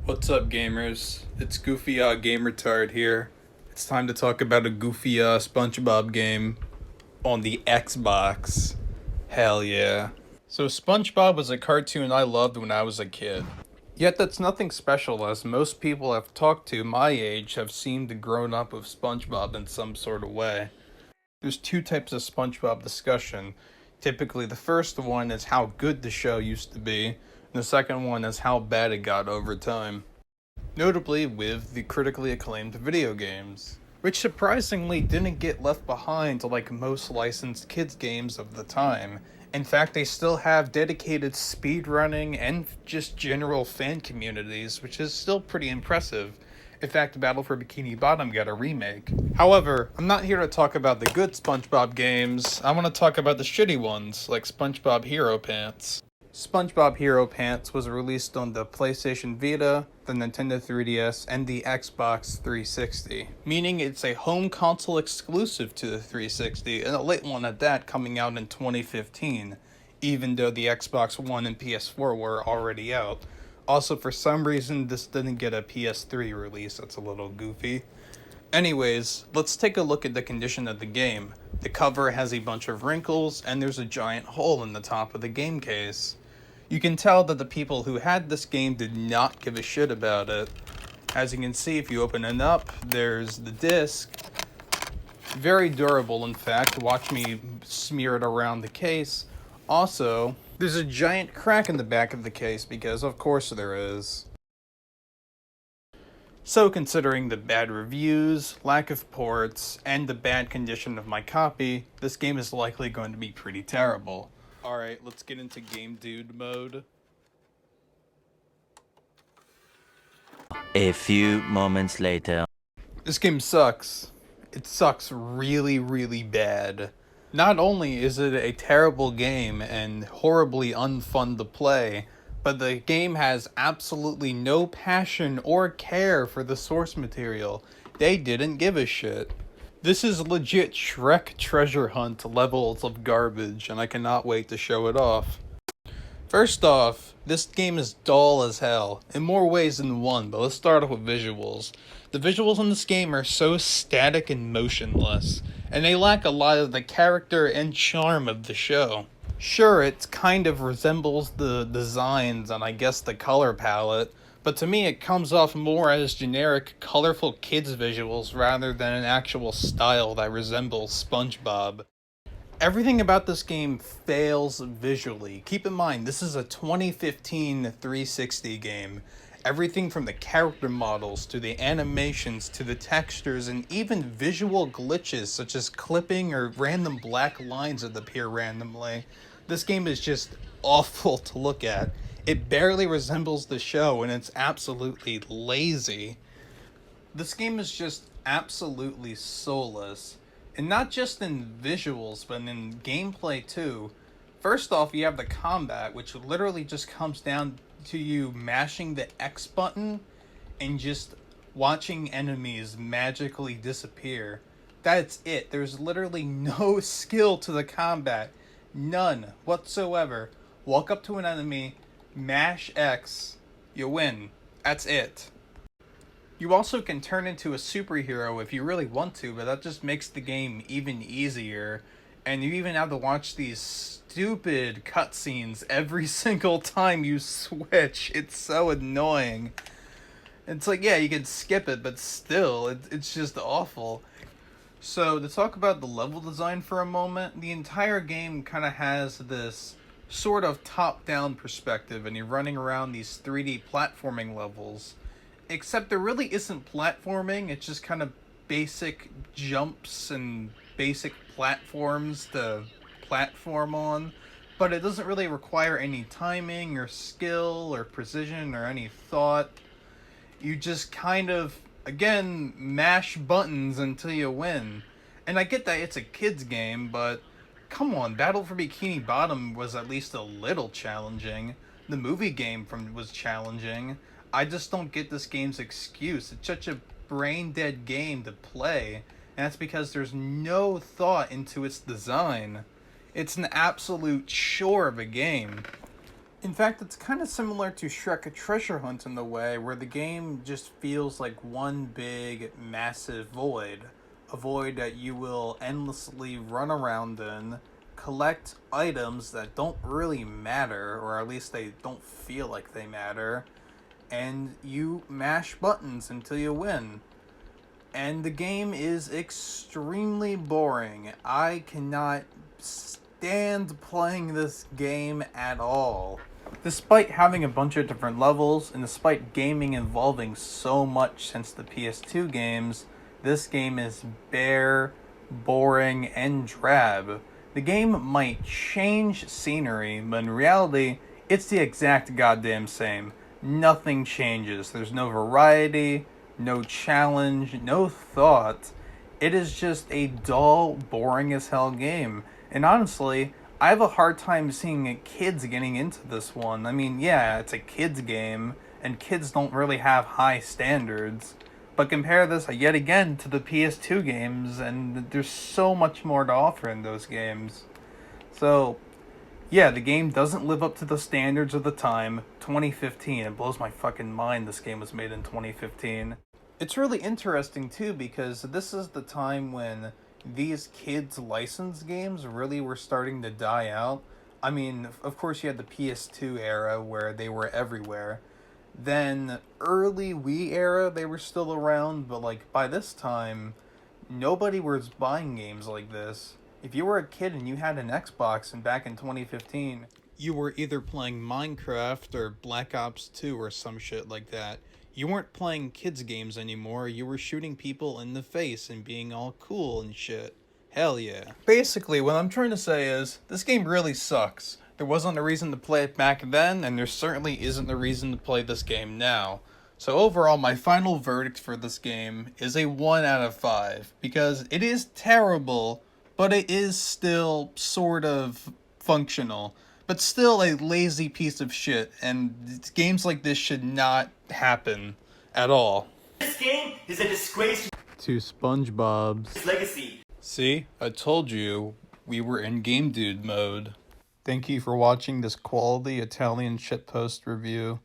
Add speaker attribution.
Speaker 1: What's up, gamers? It's Goofy Gamer Tard here. It's time to talk about a goofy SpongeBob game on the Xbox. Hell yeah. So, SpongeBob was a cartoon I loved when I was a kid. Yet, that's nothing special, as most people I've talked to my age have seemed to grown up with SpongeBob in some sort of way. There's two types of SpongeBob discussion. Typically, the first one is how good the show used to be, and the second one is how bad it got over time. Notably with the critically acclaimed video games, which surprisingly didn't get left behind like most licensed kids games of the time. In fact, they still have dedicated speedrunning and just general fan communities, which is still pretty impressive. In fact, Battle for Bikini Bottom got a remake. However, I'm not here to talk about the good SpongeBob games, I want to talk about the shitty ones, like Spongebob Heropants. Spongebob Heropants was released on the PlayStation Vita, the Nintendo 3DS, and the Xbox 360, meaning it's a home console exclusive to the 360, and a late one at that, coming out in 2015, even though the Xbox One and PS4 were already out. Also, for some reason, this didn't get a PS3 release. That's a little goofy. Anyways, let's take a look at the condition of the game. The cover has a bunch of wrinkles, and there's a giant hole in the top of the game case. You can tell that the people who had this game did not give a shit about it. As you can see, if you open it up, there's the disc. Very durable, in fact. Watch me smear it around the case. Also, there's a giant crack in the back of the case, because of course there is. So, considering the bad reviews, lack of ports, and the bad condition of my copy, this game is likely going to be pretty terrible. Alright, let's get into Game Dude mode.
Speaker 2: A few moments later.
Speaker 1: This game sucks. It sucks really, really bad. Not only is it a terrible game and horribly unfun to play, but the game has absolutely no passion or care for the source material. They didn't give a shit. This is legit Shrek treasure hunt levels of garbage, and I cannot wait to show it off. First off, this game is dull as hell, in more ways than one, but let's start off with visuals. The visuals in this game are so static and motionless, and they lack a lot of the character and charm of the show. Sure, it kind of resembles the designs and I guess the color palette, but to me it comes off more as generic, colorful kids visuals rather than an actual style that resembles SpongeBob. Everything about this game fails visually. Keep in mind, this is a 2015 360 game. Everything from the character models, to the animations, to the textures, and even visual glitches such as clipping or random black lines that appear randomly. This game is just awful to look at. It barely resembles the show, and it's absolutely lazy. This game is just absolutely soulless. And not just in visuals, but in gameplay too. First off, you have the combat, which literally just comes down to you mashing the X button and just watching enemies magically disappear. That's it. There's literally no skill to the combat. None whatsoever. Walk up to an enemy, mash X, you win. That's it. You also can turn into a superhero if you really want to, but that just makes the game even easier. And you even have to watch these stupid cutscenes every single time you switch. It's so annoying. It's like, yeah, you can skip it, but still, it's just awful. So, to talk about the level design for a moment, the entire game kind of has this sort of top-down perspective, and you're running around these 3D platforming levels. Except there really isn't platforming, it's just kind of basic jumps and basic platforms to platform on. But it doesn't really require any timing or skill or precision or any thought. You just kind of, again, mash buttons until you win. And I get that it's a kid's game, but come on, Battle for Bikini Bottom was at least a little challenging. The movie game was challenging. I just don't get this game's excuse. It's such a brain-dead game to play, and that's because there's no thought into its design. It's an absolute chore of a game. In fact, it's kind of similar to Shrek Treasure Hunt in the way where the game just feels like one big, massive void. A void that you will endlessly run around in, collect items that don't really matter, or at least they don't feel like they matter, and you mash buttons until you win. And the game is extremely boring. I cannot stand playing this game at all. Despite having a bunch of different levels, and despite gaming evolving so much since the PS2 games, this game is bare, boring, and drab. The game might change scenery, but in reality, it's the exact goddamn same. Nothing changes. There's no variety, no challenge, no thought. It is just a dull, boring as hell game. And honestly, I have a hard time seeing kids getting into this one. I mean, yeah, it's a kids game, and kids don't really have high standards. But compare this yet again to the PS2 games, and there's so much more to offer in those games. So, yeah, the game doesn't live up to the standards of the time. 2015, it blows my fucking mind this game was made in 2015. It's really interesting too because this is the time when these kids license games really were starting to die out. I mean, of course you had the PS2 era where they were everywhere. Then early Wii era they were still around, but like by this time nobody was buying games like this. If you were a kid and you had an Xbox and back in 2015, you were either playing Minecraft or Black Ops 2 or some shit like that. You weren't playing kids games anymore, you were shooting people in the face and being all cool and shit. Hell yeah. Basically, what I'm trying to say is, this game really sucks. There wasn't a reason to play it back then, and there certainly isn't a reason to play this game now. So overall, my final verdict for this game is a 1 out of 5, because it is terrible, but it is still sort of functional. But still a lazy piece of shit, and games like this should not happen at all.
Speaker 3: This game is a disgrace
Speaker 1: To SpongeBob's
Speaker 3: to legacy.
Speaker 1: See, I told you we were in Game Dude mode. Thank you for watching this quality Italian shitpost review.